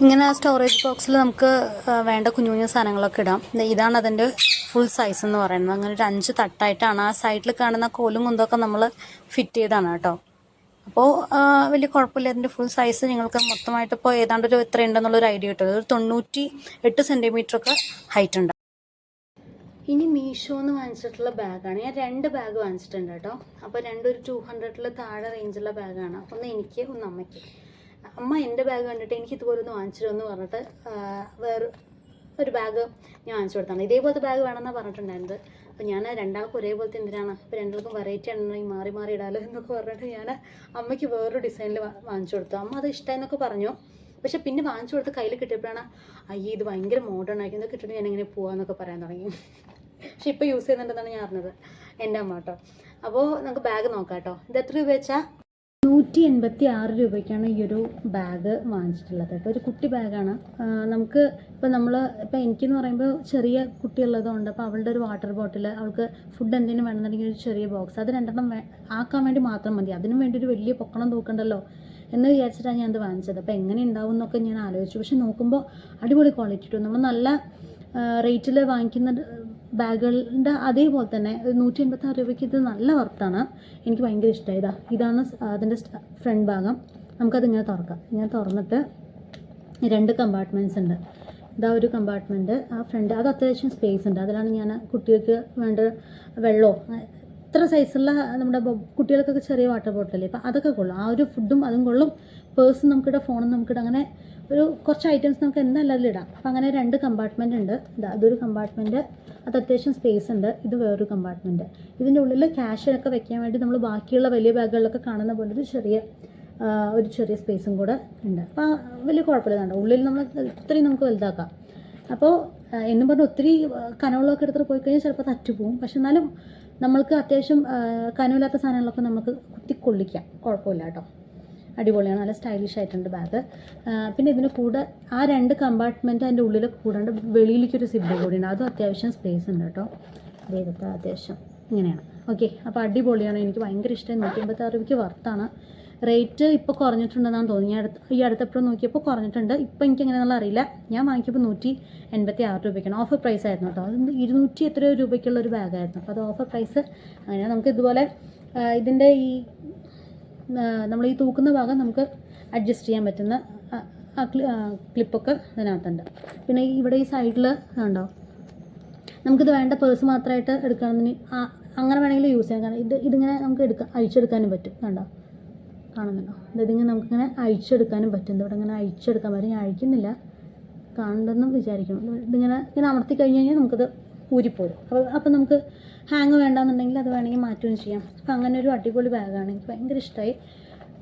ഇങ്ങനെ ആ സ്റ്റോറേജ് ബോക്സിൽ നമുക്ക് വേണ്ട കുഞ്ഞു കുഞ്ഞു സാധനങ്ങളൊക്കെ ഇടാം. ഇതാണ് അതിൻ്റെ ഫുൾ സൈസ് എന്ന് പറയുന്നത്. അങ്ങനെ ഒരു 5 തട്ടായിട്ടാണ്. ആ സൈഡിൽ കാണുന്ന കോലും കുന്തൊക്കെ നമ്മൾ ഫിറ്റ് ചെയ്താണ് കേട്ടോ. അപ്പോൾ വലിയ കുഴപ്പമില്ല. അതിൻ്റെ ഫുൾ സൈസ് നിങ്ങൾക്ക് മൊത്തമായിട്ട് ഇപ്പോൾ ഏതാണ്ട് ഒരു എത്ര ഉണ്ടെന്നുള്ളൊരു ഐഡിയ കിട്ടും. ഒരു 98 സെൻറ്റിമീറ്ററൊക്കെ ഹൈറ്റ് ഉണ്ട്. ഇനി മീഷോന്ന് വാങ്ങിച്ചിട്ടുള്ള ബാഗാണ്. ഞാൻ 2 ബാഗ് വാങ്ങിച്ചിട്ടുണ്ട് കേട്ടോ. അപ്പോൾ രണ്ടും ഒരു 200-ൽ താഴെ റേഞ്ചുള്ള ബാഗാണ്. ഒന്ന് എനിക്ക്, ഒന്ന് അമ്മയ്ക്ക്. അമ്മ എൻ്റെ ബാഗ് കണ്ടിട്ട് എനിക്ക് ഇതുപോലെ ഒന്ന് വാങ്ങിച്ചിരുമെന്ന് പറഞ്ഞിട്ട് ഒരു ബാഗ് ഞാൻ വാങ്ങിച്ചു കൊടുത്താണ്. ഇതേപോലത്തെ ബാഗ് വേണമെന്നാണ് പറഞ്ഞിട്ടുണ്ടായിരുന്നത്. അപ്പോൾ ഞാൻ രണ്ടാൾക്കും ഒരേപോലത്തെ എന്തിനാണ്, അപ്പോൾ രണ്ടാൾക്കും വെറൈറ്റി ആണെന്നുണ്ടെങ്കിൽ മാറി മാറി ഇടാലോ എന്നൊക്കെ പറഞ്ഞിട്ട് ഞാൻ അമ്മയ്ക്ക് വേറൊരു ഡിസൈനിൽ വാങ്ങിച്ചു കൊടുത്തു. അമ്മ അത് ഇഷ്ടമെന്നൊക്കെ പറഞ്ഞു. പക്ഷെ പിന്നെ വാങ്ങിച്ചു കൊടുത്ത് കയ്യിൽ കിട്ടിയപ്പോഴാണ് അയ്യേ ഇത് ഭയങ്കര മോഡേൺ ആയിരിക്കും, ഇതൊക്കെ ഇട്ടിട്ട് ഞാൻ എങ്ങനെ പോകാമെന്നൊക്കെ പറയാൻ തുടങ്ങി. പക്ഷെ ഇപ്പോൾ യൂസ് ചെയ്യുന്നുണ്ടെന്നാണ് ഞാൻ അറിഞ്ഞത്, എൻ്റെ അമ്മ കേട്ടോ. അപ്പോൾ നമുക്ക് ബാഗ് നോക്കാം കേട്ടോ. ഇത് എത്ര രൂപ വെച്ചാൽ 186 രൂപയ്ക്കാണ് ഈ ഒരു ബാഗ് വാങ്ങിച്ചിട്ടുള്ളത് കേട്ടോ. ഒരു കുട്ടി ബാഗാണ്. നമുക്ക് ഇപ്പോൾ എനിക്കെന്ന് പറയുമ്പോൾ ചെറിയ കുട്ടിയുള്ളതുകൊണ്ട് അപ്പോൾ അവളുടെ ഒരു വാട്ടർ ബോട്ടിൽ, അവൾക്ക് ഫുഡ് എന്തെങ്കിലും വേണമെന്നുണ്ടെങ്കിൽ ഒരു ചെറിയ ബോക്സ്, അത് 2 ആക്കാൻ വേണ്ടി മാത്രം മതി. അതിനും വേണ്ടി ഒരു വലിയ പൊക്കണം തൂക്കണ്ടല്ലോ എന്ന് വിചാരിച്ചിട്ടാണ് ഞാൻ അത് വാങ്ങിച്ചത്. അപ്പോൾ എങ്ങനെ ഉണ്ടാവും എന്നൊക്കെ ഞാൻ ആലോചിച്ചു. പക്ഷെ നോക്കുമ്പോൾ അടിപൊളി ക്വാളിറ്റി കിട്ടും. നമ്മൾ നല്ല റേറ്റിൽ വാങ്ങിക്കുന്ന ബാഗുകളുടെ അതേപോലെ തന്നെ 186 രൂപയ്ക്ക് ഇത് നല്ല വർത്താണ്. എനിക്ക് ഭയങ്കര ഇഷ്ടമായി. ഇതാണ് അതിൻ്റെ ഫ്രണ്ട് ഭാഗം. നമുക്കതിങ്ങനെ തുറക്കാം. ഇങ്ങനെ തുറന്നിട്ട് 2 കമ്പാർട്ട്മെൻറ്റ്സ് ഉണ്ട്. ഇതാ ഒരു കമ്പാർട്ട്മെൻറ്റ്, ആ ഫ്രണ്ട് അത് അത്യാവശ്യം സ്പേസ് ഉണ്ട്. അതിലാണ് ഞാൻ കുട്ടികൾക്ക് വേണ്ട വെള്ളമോ ഇത്ര സൈസുള്ള നമ്മുടെ കുട്ടികൾക്കൊക്കെ ചെറിയ വാട്ടർ ബോട്ടിലല്ലേ, അപ്പോൾ അതൊക്കെ കൊള്ളും. ആ ഒരു ഫുഡും അതും കൊള്ളും. പേഴ്സും നമുക്കിടാം, ഫോണും നമുക്കിടാം. അങ്ങനെ ഒരു കുറച്ച് ഐറ്റംസ് നമുക്ക് എന്തായാലും അതിലിടാം. അപ്പോൾ അങ്ങനെ 2 കമ്പാർട്ട്മെൻറ്റ് ഉണ്ട്. അതൊരു കമ്പാർട്ട്മെൻറ്റ്, അത് അത്യാവശ്യം സ്പേസ് ഉണ്ട്. ഇത് വേറൊരു കമ്പാർട്ട്മെൻറ്റ്. ഇതിൻ്റെ ഉള്ളിൽ ക്യാഷൊക്കെ വെക്കാൻ വേണ്ടി നമ്മൾ ബാക്കിയുള്ള വലിയ ബാഗുകളിലൊക്കെ കാണുന്ന പോലെ ഒരു ചെറിയ സ്പേസും കൂടെ ഉണ്ട്. അപ്പോൾ വലിയ കുഴപ്പമില്ല. ഉള്ളിൽ നമ്മൾ ഇത്രയും നമുക്ക് വലുതാക്കാം. അപ്പോൾ എന്നും പറഞ്ഞാൽ ഒത്തിരി കനവുള്ളതൊക്കെ എടുത്തിട്ട് പോയി കഴിഞ്ഞാൽ ചിലപ്പോൾ തറ്റുപോകും. പക്ഷെ എന്നാലും നമ്മൾക്ക് അത്യാവശ്യം കനവില്ലാത്ത സാധനങ്ങളൊക്കെ നമുക്ക് കുത്തിക്കൊള്ളിക്കാം, കുഴപ്പമില്ല കേട്ടോ. അടിപൊളിയാണ്, നല്ല സ്റ്റൈലിഷ് ആയിട്ടുണ്ട് ബാഗ്. പിന്നെ ഇതിന് കൂടെ ആ 2 കമ്പാർട്ട്മെൻറ്റ് അതിൻ്റെ ഉള്ളിൽ കൂടാണ്ട് വെളിയിലേക്കൊരു സിബ് കൂടിയുണ്ട്. അതും അത്യാവശ്യം സ്പേസ് ഉണ്ട് കേട്ടോ. ഇതൊക്കെ അത്യാവശ്യം ഇങ്ങനെയാണ്. ഓക്കെ, അപ്പോൾ അടിപൊളിയാണ്. എനിക്ക് ഭയങ്കര ഇഷ്ടമായി. 186 രൂപയ്ക്ക് വർത്താണ്. റേറ്റ് ഇപ്പോൾ കുറഞ്ഞിട്ടുണ്ടെന്നാണ് തോന്നി. ഈ അടുത്തപ്പോഴും നോക്കിയപ്പോൾ കുറഞ്ഞിട്ടുണ്ട്. ഇപ്പോൾ എനിക്ക് എങ്ങനെയാണെന്നുള്ള അറിയില്ല. ഞാൻ വാങ്ങിക്കുമ്പോൾ 186 രൂപയ്ക്കാണ്. ഓഫർ പ്രൈസ് ആയിരുന്നു കേട്ടോ. അത് 200 എത്രയോ രൂപയ്ക്കുള്ള ഒരു ബാഗായിരുന്നു. അപ്പോൾ അത് ഓഫർ പ്രൈസ്. അങ്ങനെ നമുക്ക് ഇതുപോലെ ഇതിൻ്റെ നമ്മൾ ഈ തൂക്കുന്ന ഭാഗം നമുക്ക് അഡ്ജസ്റ്റ് ചെയ്യാൻ പറ്റുന്ന ക്ലിപ്പൊക്കെ ഇതിനകത്തുണ്ട്. പിന്നെ ഇവിടെ ഈ സൈഡിൽ കണ്ടോ, നമുക്കിത് വേണ്ട പേഴ്സ് മാത്രമായിട്ട് എടുക്കണമെന്ന് അങ്ങനെ വേണമെങ്കിൽ യൂസ് ചെയ്യാം. കാരണം ഇതിങ്ങനെ നമുക്ക് അഴിച്ചെടുക്കാനും പറ്റും. കണ്ടോ, കാണുന്നുണ്ടോ? ഇതിങ്ങനെ നമുക്കിങ്ങനെ അഴിച്ചെടുക്കാനും പറ്റും. ഇവിടെ ഇങ്ങനെ അഴിച്ചെടുക്കാൻ പറ്റും. ഞാൻ അഴിക്കുന്നില്ല, കാണുന്നുണ്ടെന്ന് വിചാരിക്കണം. ഇങ്ങനെ അമർത്തി കഴിഞ്ഞ് കഴിഞ്ഞാൽ നമുക്കത് ഊരിപ്പോരും. അപ്പോൾ നമുക്ക് ഹാങ് വേണ്ടാന്നുണ്ടെങ്കിൽ അത് വേണമെങ്കിൽ മാറ്റുകയും ചെയ്യാം. അപ്പോൾ അങ്ങനെ ഒരു അടിപൊളി ബാഗാണ്. എനിക്ക് ഭയങ്കര ഇഷ്ടമായി.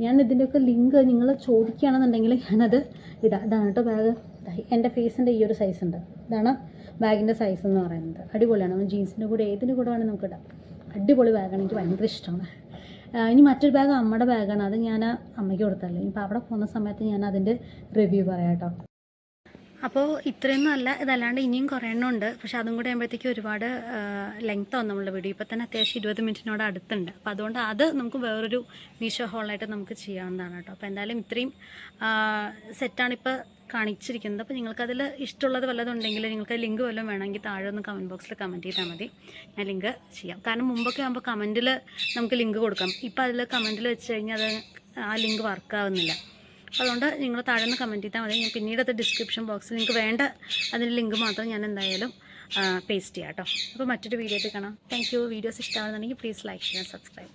ഞാൻ ഇതിൻ്റെയൊക്കെ ലിങ്ക് നിങ്ങൾ ചോദിക്കുകയാണെന്നുണ്ടെങ്കിൽ ഞാനത് ഇടാം. ഇതാണ് കേട്ടോ ബാഗ്. എൻ്റെ ഫേസിൻ്റെ ഈ ഒരു സൈസ് ഉണ്ട്. ഇതാണ് ബാഗിൻ്റെ സൈസ് എന്ന് പറയുന്നത്. അടിപൊളിയാണ്. നമ്മൾ ജീൻസിൻ്റെ കൂടെ ഏതിൻ്റെ കൂടെ വേണമെങ്കിൽ നമുക്ക് ഇടാം. അടിപൊളി ബാഗാണ്. എനിക്ക് ഭയങ്കര ഇഷ്ടമാണ്. ഇനി മറ്റൊരു ബാഗ് അമ്മയുടെ ബാഗാണ്. അത് ഞാൻ അമ്മയ്ക്ക് കൊടുത്തല്ലേ. ഇപ്പോൾ അവിടെ പോകുന്ന സമയത്ത് ഞാൻ അതിൻ്റെ റിവ്യൂ പറയാം കേട്ടോ. അപ്പോൾ ഇത്രയൊന്നും അല്ല, ഇതല്ലാണ്ട് ഇനിയും കുറേ എണ്ണം ഉണ്ട്. പക്ഷേ അതും കൂടെ ആകുമ്പോഴത്തേക്കും ഒരുപാട് ലെങ്ത് ആവും നമ്മളുടെ വീഡിയോ. ഇപ്പോൾ തന്നെ അത്യാവശ്യം 20 മിനിറ്റിനോട് അടുത്തുണ്ട്. അപ്പോൾ അതുകൊണ്ട് അത് നമുക്ക് വേറൊരു മീഷോ ഹോളായിട്ട് നമുക്ക് ചെയ്യാവുന്നതാണ് കേട്ടോ. അപ്പോൾ എന്തായാലും ഇത്രയും സെറ്റാണിപ്പോൾ കാണിച്ചിരിക്കുന്നത്. അപ്പോൾ നിങ്ങൾക്കതിൽ ഇഷ്ടമുള്ളത് വല്ലതുണ്ടെങ്കിൽ നിങ്ങൾക്ക് ലിങ്ക് വല്ലതും വേണമെങ്കിൽ താഴെ ഒന്ന് കമൻറ്റ് ബോക്സിൽ കമൻറ്റ് ചെയ്താൽ മതി, ഞാൻ ലിങ്ക് ചെയ്യാം. കാരണം മുമ്പൊക്കെ ആകുമ്പോൾ കമൻറ്റിൽ നമുക്ക് ലിങ്ക് കൊടുക്കാം. ഇപ്പോൾ അതിൽ കമൻറ്റിൽ വെച്ച് കഴിഞ്ഞാൽ അത് ആ ലിങ്ക് വർക്കാവുന്നില്ല. അതുകൊണ്ട് നിങ്ങൾ താഴെ നിന്ന് കമൻറ്റ് ചെയ്താൽ മതി. ഞാൻ പിന്നീട് അത് ഡിസ്ക്രിപ്ഷൻ ബോക്സിൽ നിങ്ങൾക്ക് വേണ്ട അതിൻ്റെ ലിങ്ക് മാത്രം ഞാൻ എന്തായാലും പേസ്റ്റ് ചെയ്യാം കേട്ടോ. അപ്പോൾ മറ്റൊരു വീഡിയോ ആയിട്ട് കാണാം. Thank you. വീഡിയോസ് ഇഷ്ടമാണെന്നുണ്ടെങ്കിൽ പ്ലീസ് ലൈക്ക് ചെയ്യാൻ സബ്സ്ക്രൈബ്.